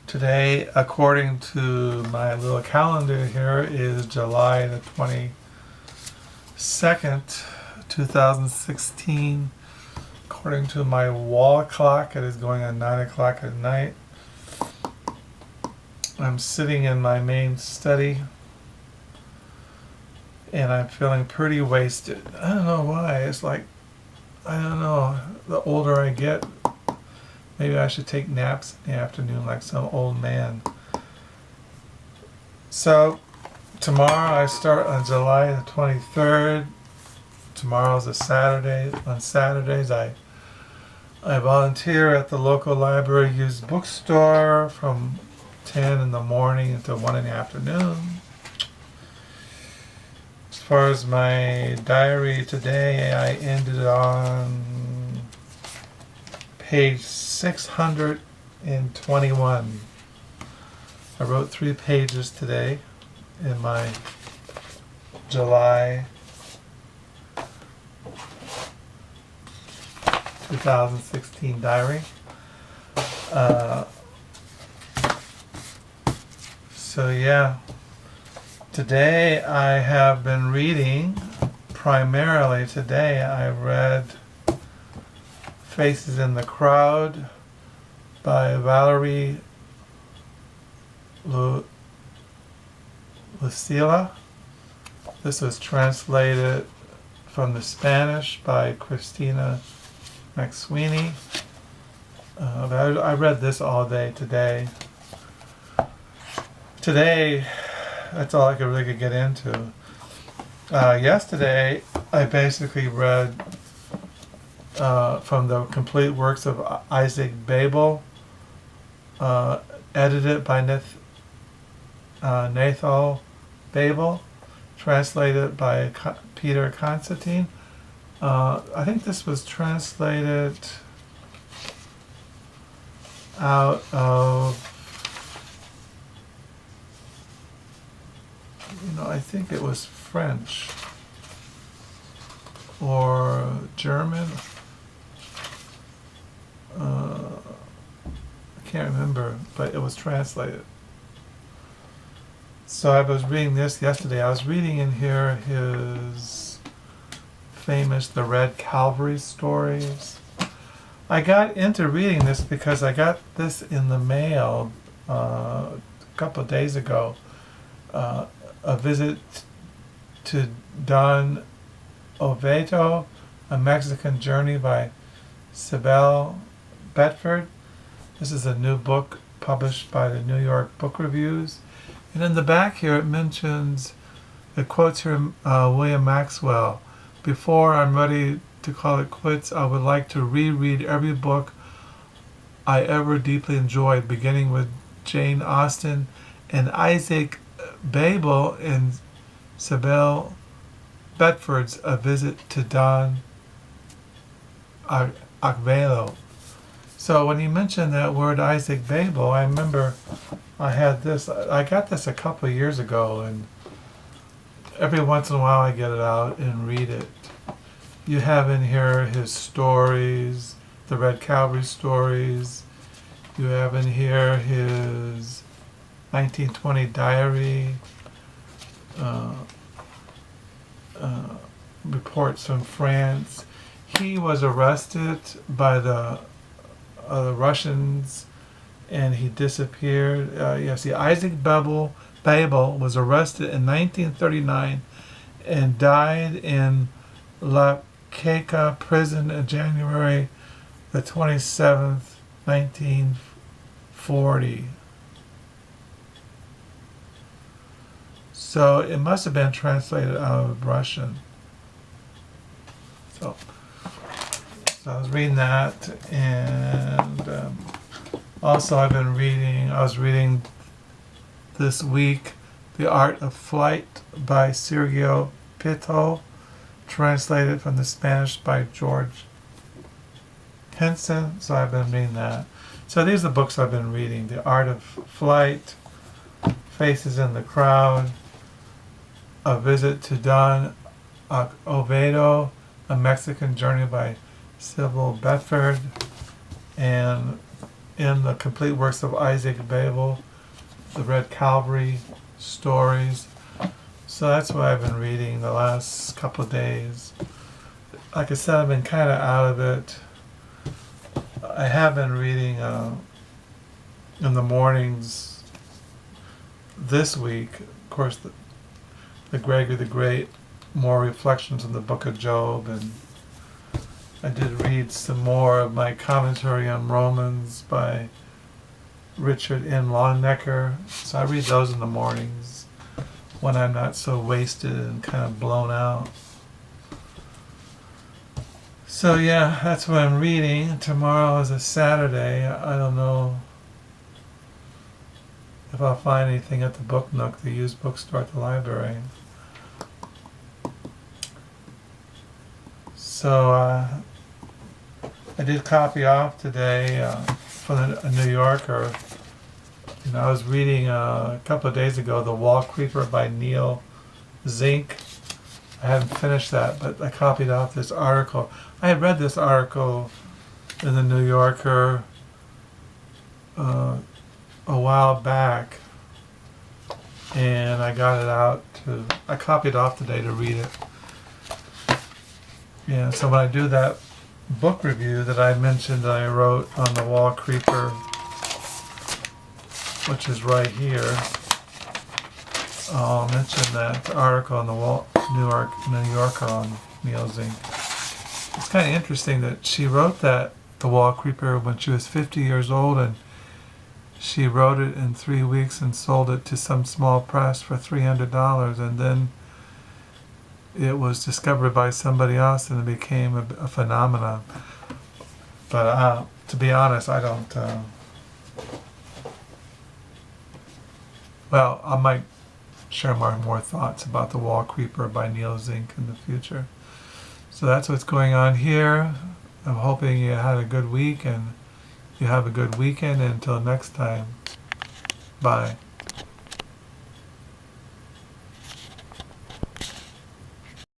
Today, according to my little calendar here, is July the 22nd, 2016. According to my wall clock, it is going on 9 o'clock at night. I'm sitting in my main study and I'm feeling pretty wasted. I don't know why. It's like, I don't know, the older I get, maybe I should take naps in the afternoon like some old man. So, tomorrow I start on July the 23rd. Tomorrow's a Saturday. On Saturdays I volunteer at the local library used bookstore from 10 in the morning until 1 in the afternoon. As far as my diary today, I ended on page 621. I wrote 3 pages today in my July 2016 diary. So yeah, today I have been reading, primarily today I read Faces in the Crowd by Valerie Lucila. This was translated from the Spanish by Christina McSweeney. I read this all day today. Today, that's all I really could get into. Yesterday, I basically read from the complete works of Isaac Babel, edited by Nathal Babel, translated by Peter Constantine. I think this was translated out of, I think it was French or German. I can't remember, but it was translated. So I was reading this yesterday. I was reading in here his famous The Red Calvary stories. I got into reading this because I got this in the mail a couple of days ago. A visit to Don Oviedo, A Mexican Journey by Sybil Bedford. This is a new book published by the New York Book Reviews. And in the back here it mentions, it quotes here William Maxwell. Before I'm ready to call it quits, I would like to reread every book I ever deeply enjoyed, beginning with Jane Austen and Isaac Babel and Sybil Bedford's A Visit to Don Oviedo. So when you mentioned that word Isaac Babel, I remember I had this. I got this a couple of years ago, and every once in a while I get it out and read it. You have in here his stories, the Red Calvary stories. You have in here his 1920 diary, reports from France. He was arrested by the Russians and he disappeared. Isaac Babel was arrested in 1939 and died in La Caica prison on January the 27th, 1940. So it must have been translated out of Russian. So I was reading that, and also I was reading this week The Art of Flight by Sergio Pito, translated from the Spanish by George Henson. So I've been reading that. So these are the books I've been reading: The Art of Flight, Faces in the Crowd, A Visit to Don Oviedo, A Mexican Journey by Sybil Bedford, and in the complete works of Isaac Babel, the Red Calvary stories. So that's what I've been reading the last couple of days. Like I said, I've been kind of out of it. I have been reading in the mornings this week, of course, the Gregory the Great, more reflections on the book of Job, and I did read some more of my commentary on Romans by Richard N. Longnecker. So I read those in the mornings when I'm not so wasted and kind of blown out. So yeah, that's what I'm reading. Tomorrow is a Saturday. I don't know if I'll find anything at the Book Nook, the used bookstore at the library. So I did copy off today from a New Yorker. I was reading a couple of days ago The Wall Creeper by Neil Zink. I haven't finished that, but I copied off this article. I had read this article in the New Yorker a while back, and I got it out I copied off today to read it. Yeah, so when I do that book review that I mentioned that I wrote on The Wall Creeper, which is right here, I'll mention that article in the New Yorker on Neil Zink. It's kind of interesting that she wrote The Wall Creeper when she was 50 years old, and she wrote it in 3 weeks and sold it to some small press for $300, and then it was discovered by somebody else and it became a phenomenon. But to be honest, I don't... well, I might share more thoughts about The Wall Creeper by Neil Zink in the future. So that's what's going on here. I'm hoping you had a good week and you have a good weekend. Until next time, bye.